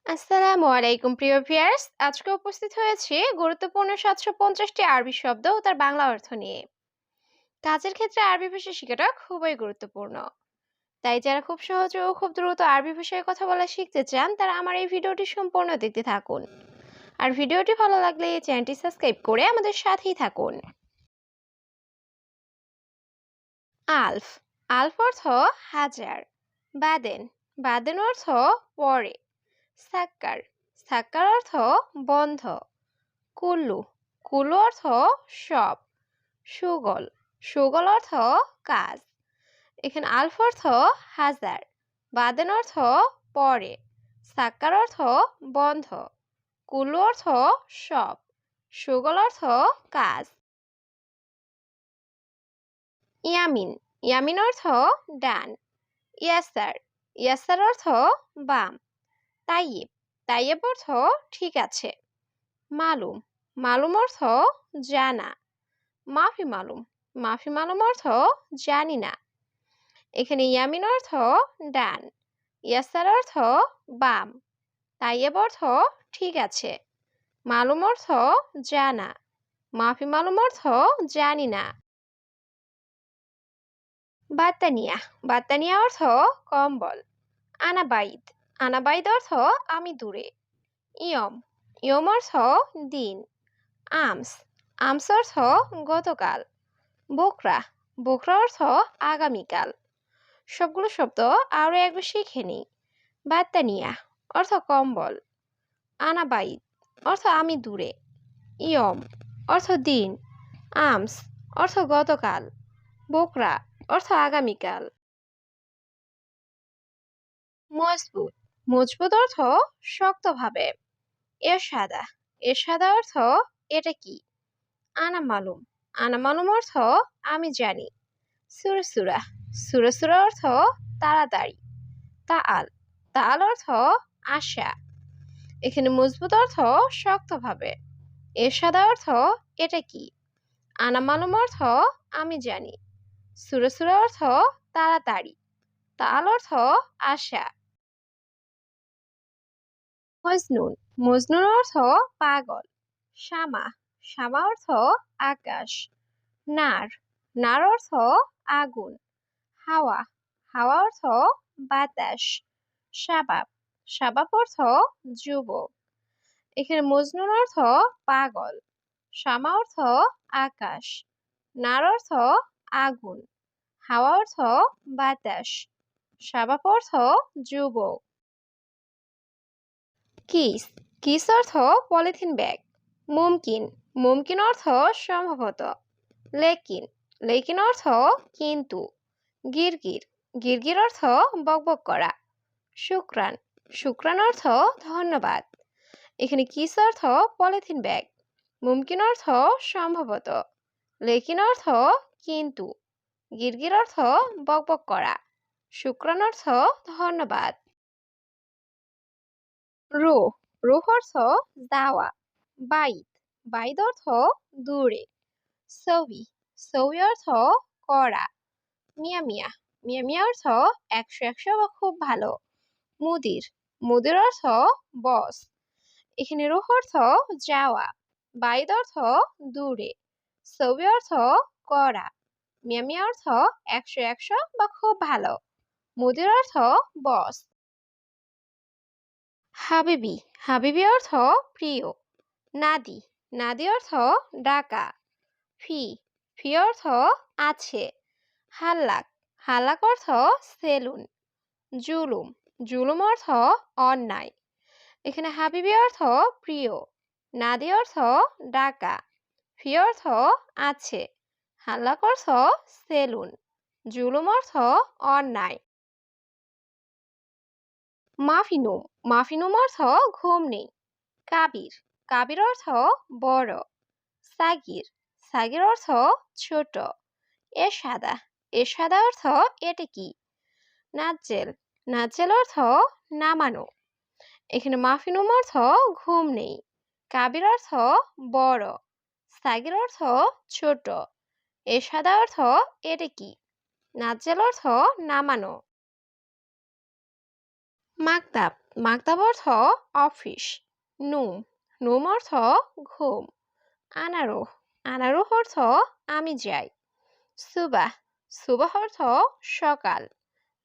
আসসালামু আলাইকুম প্রিয় ভিউয়ার্স, আজকে উপস্থিত হয়েছি গুরুত্বপূর্ণ 750টি আরবি শব্দ ও তার বাংলা অর্থ নিয়ে। কাজের ক্ষেত্রে আরবি ভাষা শেখাটা খুবই গুরুত্বপূর্ণ। তাই যারা খুব সহজে ও খুব দ্রুত আরবি ভাষায় কথা বলা শিখতে চান তারা আমার এই ভিডিওটি সম্পূর্ণ দেখতে থাকুন। আর ভিডিওটি ভালো লাগলে এই চ্যানেলটি সাবস্ক্রাইব করে আমাদের সাথেই থাকুন। আলফ। আলফ অর্থ হাজার। বাদেন। বাদেন অর্থ পরে। সাক্কার। সাক্কার অর্থ বন্ধ। কুল্লু। কুল্লু অর্থ সব। সুগল। সুগল অর্থ কাজ। এখানে আলফ অর্থ হাজার। বাদেন অর্থ পরে। সাক্কার অর্থ বন্ধ। কুল্লু অর্থ সব। সুগল অর্থ কাজ। ইয়ামিন। ইয়ামিন অর্থ ডান। ইয়াসার। ইয়াসার অর্থ বাম। তাইয়েব। তাইয়েব অর্থ ঠিক আছে। মালুম। মালুম অর্থ জানা। মাফি মালুম। মাফি মালুম অর্থ জানি না। এখানে ইয়ামিন অর্থ ডান। ইয়াসার অর্থ বাম। তাইয়েব অর্থ ঠিক আছে। মালুম অর্থ জানা। মাফি মালুম অর্থ জানি না। বাত্তানিয়া। বাত্তানিয়া অর্থ কম্বল। আনাবাইদ। আনাবাইদ অর্থ আমি দূরে। ইয়ম। ইয়ম অর্থ দিন। আমস। আমস অর্থ গতকাল। বোকরা। বোকরা অর্থ আগামীকাল। সবগুলো শব্দ আরো একবার শিখে নিই। বাত্তানিয়া অর্থ কম্বল। আনাবাইদ অর্থ আমি দূরে। ইয়ম অর্থ দিন। আমস অর্থ গতকাল। বোকরা অর্থ আগামীকাল। মজবুত। মজবুত অর্থ শক্তভাবে। এরশাদা। এরশাদা অর্থ এটা কি। আনা মালুম। আনা মালুম অর্থ আমি জানি। সুরসুরা। সুরসুরা অর্থ তাড়াতাড়ি। তাআল। তাআল অর্থ আশা। এখানে মজবুত অর্থ শক্তভাবে। এরশাদা অর্থ এটা কি। আনা মালুম অর্থ আমি জানি। সুরসুরা অর্থ তাড়াতাড়ি। তাআল অর্থ আশা। মজনুন। মজনুন অর্থ পাগল। শামা। শামা অর্থ আকাশ। নার। নার অর্থ আগুন। হাওয়া। হাওয়া অর্থ বাতাস। শাবাব। শাবাব অর্থ যুবক। এখানে মজনুন অর্থ পাগল। শামা অর্থ আকাশ। নার অর্থ আগুন। হাওয়া অর্থ বাতাস। শাবাব অর্থ যুবক। কিস। কিস অর্থ পলিথিন ব্যাগ। মুমকিন। মুমকিন অর্থ সম্ভবত। লেকিন। লেকিন অর্থ কিন্তু। গিরগির। গিরগির অর্থ বকবক করা। শুক্রান। শুক্রান অর্থ ধন্যবাদ। এখানে কিস অর্থ পলিথিন ব্যাগ। মুমকিন অর্থ সম্ভবত। লেকিন অর্থ কিন্তু। গিরগির অর্থ বকবক করা। শুক্রান অর্থ ধন্যবাদ। রুহ। রুহ অর্থ দাওয়া। বাইদ। বাইদ অর্থ দূরে। সবি। সবি অর্থ করা। মিয়া মিয়া। মিয়া মিয়া অর্থ 100 বা খুব ভালো। মুদির। মুদির অর্থ বস। এখানে রুহ অর্থ যাওয়া। বাইদ অর্থ দূরে। সবি অর্থ করা। মিয়া মিয়া অর্থ 100 বা খুব ভালো। মুদির অর্থ বস। হাবিবি। হাবিবি অর্থ প্রিয়। নাদি। নাদি অর্থ ডাকা। ফি। ফি অর্থ আছে। হাল্লাক। হাল্লাক অর্থ সেলুন। জুলুম। জুলুম অর্থ অন্যায়। এখানে হাবিবি অর্থ প্রিয়। নাদি অর্থ ডাকা। ফি অর্থ আছে। হাল্লাক অর্থ সেলুন। জুলুম অর্থ অন্যায়। মাফিনুম। মাফিনুম অর্থ ঘুম নেই। কাবির। কাবির অর্থ বড়। সাগির। সাগির অর্থ ছোট। এরশাদা। এরশাদা অর্থ এটা কি। নাজ্জেল। নাজ্জেল অর্থ নামানো। এখানে মাফিনুম অর্থ ঘুম নেই। কাবির অর্থ বড়। সাগির অর্থ ছোট। এরশাদা অর্থ এটা কি। নাজ্জেল অর্থ নামানো। মাকতাব মাকতাব অর্থ অফিস। নুম নুম অর্থ ঘুম। আনারুহ আনারুহ অর্থ আমি যাই। সুবাহ সুবাহ অর্থ সকাল।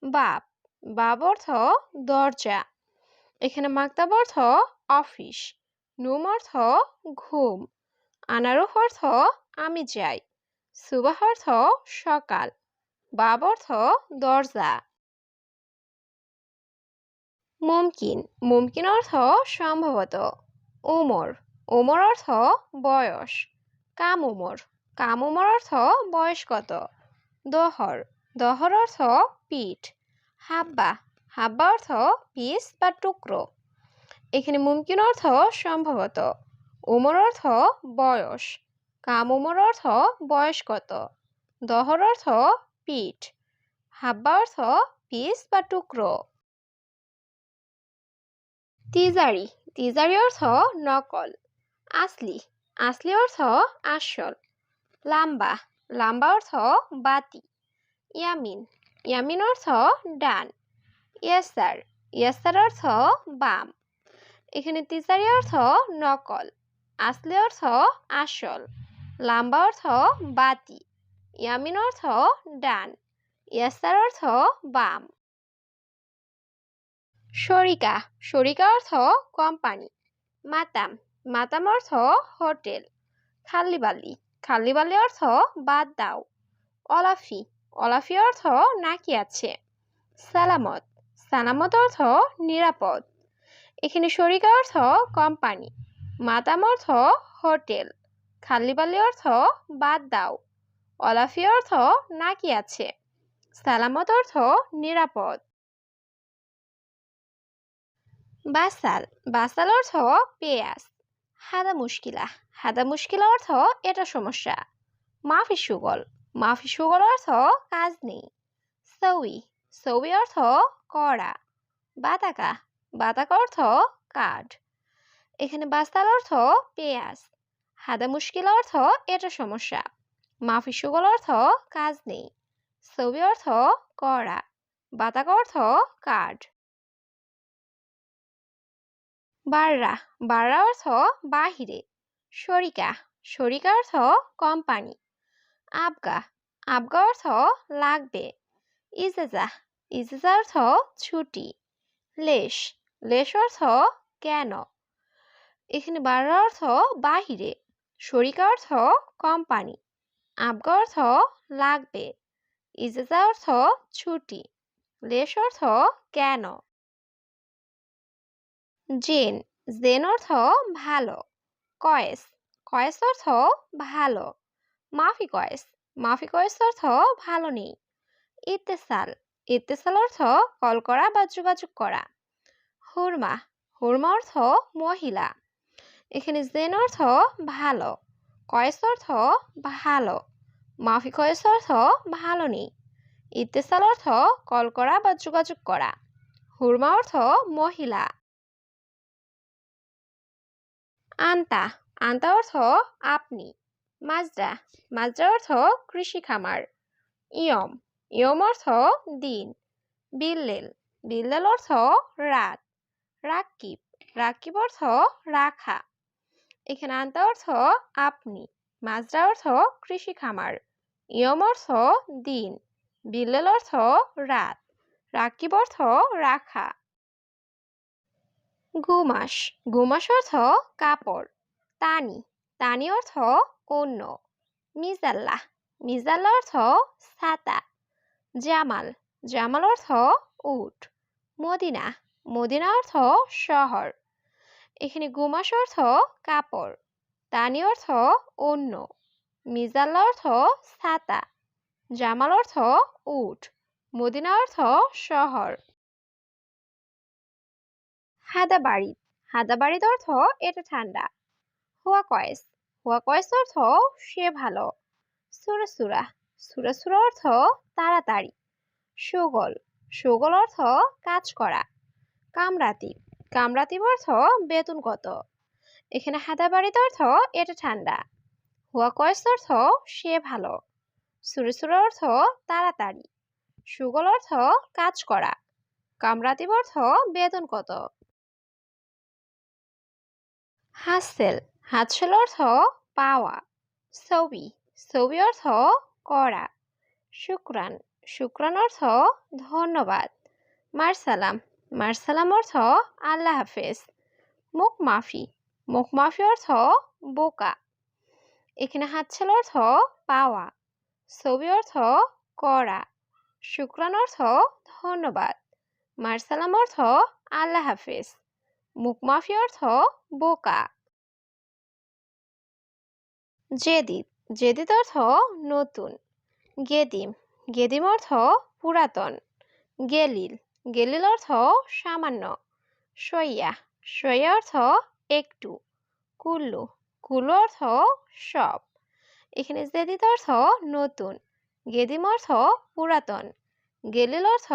বাব বাব অর্থ দরজা। এখানে মাকতাব অর্থ অফিস, নুম অর্থ ঘুম, আনারুহ অর্থ আমি যাই, সুবাহ অর্থ সকাল, বাব অর্থ দরজা। মুমকিন মুমকিন অর্থ সম্ভবত। উমর উমর অর্থ বয়স। কাম উমর কাম উমর অর্থ বয়স কত। দহর দহর অর্থ পিঠ। হাব্বা হাব্বা অর্থ পিস বা টুকরো। এখানে মুমকিন অর্থ সম্ভবত, উমর অর্থ বয়স, কাম উমর অর্থ বয়স কত, দহর অর্থ পিঠ, হাব্বা অর্থ পিস বা টুকরো। তিজারি তিজারি অর্থ নকল। আসলি আসলি অর্থ আসল। লাম্বা লাম্বা অর্থ বাতি। ইয়ামিন ইয়ামিন অর্থ ডান। ইয়াসার ইয়াসার অর্থ বাম। এখানে তিজারি অর্থ নকল, আসলি অর্থ আসল, লাম্বা অর্থ বাতি, ইয়ামিন অর্থ ডান, ইয়াসার অর্থ বাম। শরিকা শরিকা অর্থ কোম্পানি। মাতাম মাতাম অর্থ হোটেল। খাল্লিবালি খাল্লিবালি অর্থ বাদ দাও। অলাফি অলাফি অর্থ নাকি আছে। সালামত সালামত অর্থ নিরাপদ। এখানে শরিকা অর্থ কোম্পানি, মাতাম অর্থ হোটেল, খাল্লিবালি অর্থ বাদ দাও, অলাফি অর্থ নাকি আছে, সালামত অর্থ নিরাপদ। বাসাল বাসাল অর্থ পেঁয়াজ। হাদা মুশকিলা অর্থ এটা সমস্যা। মাফি সুগল মাফি সুগল অর্থ কাজ নেই। সৌই সৌই অর্থ কড়া। বাতাকা বাতাকা অর্থ কাঠ। এখানে বাস্তাল অর্থ পেঁয়াজ, হাদা মুশকিল অর্থ এটা সমস্যা, মাফি সুগল অর্থ কাজ নেই, সৌই অর্থ কড়া, বাতাকা অর্থ কাঠ। বাররা বাররা অর্থ বাহিরে। শরিকা শরিকা অর্থ কোম্পানি। আবগা আবগা অর্থ লাগবে। ইজেজা ইজেজা অর্থ ছুটি। লেশ লেশ অর্থ কেন। এখানে বাররা অর্থ বাহিরে, শরিকা অর্থ কোম্পানি, আবগা অর্থ লাগবে, ইজেজা অর্থ ছুটি, লেশ অর্থ কেন। জেন জেন অর্থ ভালো। কয়েস কয়েস অর্থ ভালো। মাফি কয়েস মাফি কয়েস অর্থ ভালো নেই। ইত্তেসাল ইত্তেসাল অর্থ কল করা বা যোগাযোগ করা। হুরমা হুরমা অর্থ মহিলা। এখানে জেন অর্থ ভালো, কয়েস অর্থ ভালো, মাফি কয়েস অর্থ ভালো নেই, ইত্তেসাল অর্থ কল করা বা যোগাযোগ করা, হুরমা অর্থ মহিলা। আন্তা আন্তা অর্থ আপনি। মাজরা মাজরা অর্থ কৃষি খামার। ইয়ম ইয়ম অর্থ দিন। বিল্লেল বিল্লেল অর্থ রাত। রাকিব রাকিব অর্থ রাখা। এখানে আন্তা অর্থ আপনি, মাজরা অর্থ কৃষি খামার, ইয়ম অর্থ দিন, বিল্লেল অর্থ রাত, রাকিব অর্থ রাখা। গুমাস গুমাস অর্থ কাপড়। তানি তানি অর্থ অন্য। মিজাল্লা মিজাল্লা অর্থ ছাতা। জামাল জামাল অর্থ উট। মদিনা মদিনা অর্থ শহর। এখানে গুমাস অর্থ কাপড়, তানি অর্থ অন্য, মিজাল্লা অর্থ ছাতা, জামাল অর্থ উট, মদিনা অর্থ শহর। হাদাবাড়ি হাদাবাড়ির অর্থ এটা ঠান্ডা। হুয়া কয়েস হুয়া কয়েস অর্থ সে ভালো। সুরসুরা সুরসুরা অর্থ তাড়াতাড়ি। সুগল সুগল অর্থ কাজ করা। কামরাতি কামরাতি অর্থ বেতন কত। এখানে হাদাবাড়ির অর্থ এটা ঠান্ডা। হুয়া কয়েস অর্থ সে ভালো। সুরসুরা অর্থ তাড়াতাড়ি। সুগল অর্থ কাজ করা। কামরাতিব অর্থ বেতন কত? হাসেল, হাতসেল অর্থ পাওয়া। সবি, সবি অর্থ করা। শুক্রান, শুক্রান অর্থ ধন্যবাদ। মারসালাম, মারসালাম অর্থ আল্লাহ হাফেজ। মুখ মাফি, মুখ মাফি অর্থ বোকা। এখানে হাতছাল অর্থ পাওয়া, ছবি অর্থ করা, শুক্রান অর্থ ধন্যবাদ, মারসালাম অর্থ আল্লাহ হাফেজ, মুখ মাফি অর্থ বোকা। জেদিদ, জেদিদ অর্থ নতুন। গেদিম, গেদিম অর্থ পুরাতন। গেলিল, গেলিল অর্থ সামান্য। সইয়া, সইয়া অর্থ একটু। কুল্লু, কুল্লু অর্থ সব। এখানে জেদিদ অর্থ নতুন, গেদিম অর্থ পুরাতন, গেলিল অর্থ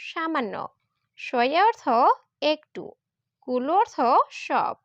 সামান্য, সইয়া অর্থ একটু, কুল্লু অর্থ সব।